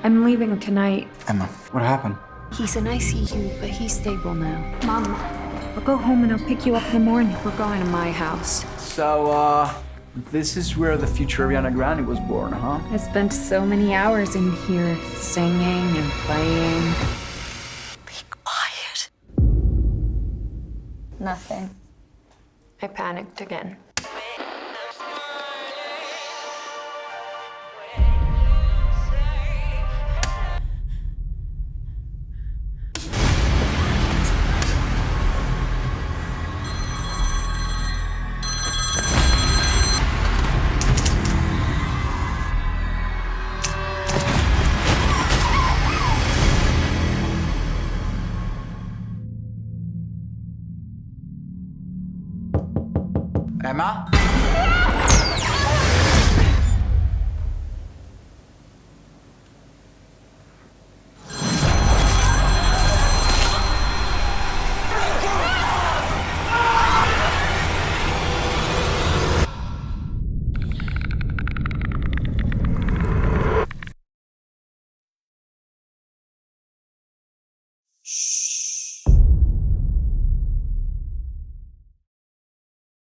I'm leaving tonight. Emma, what happened? He's in ICU, but he's stable now. Mom, I'll go home and I'll pick you up in the morning. We're going to my house. So, this is where the future Ariana Grande was born, huh? I spent so many hours in here singing and playing. Be quiet. Nothing. I panicked again. Emma?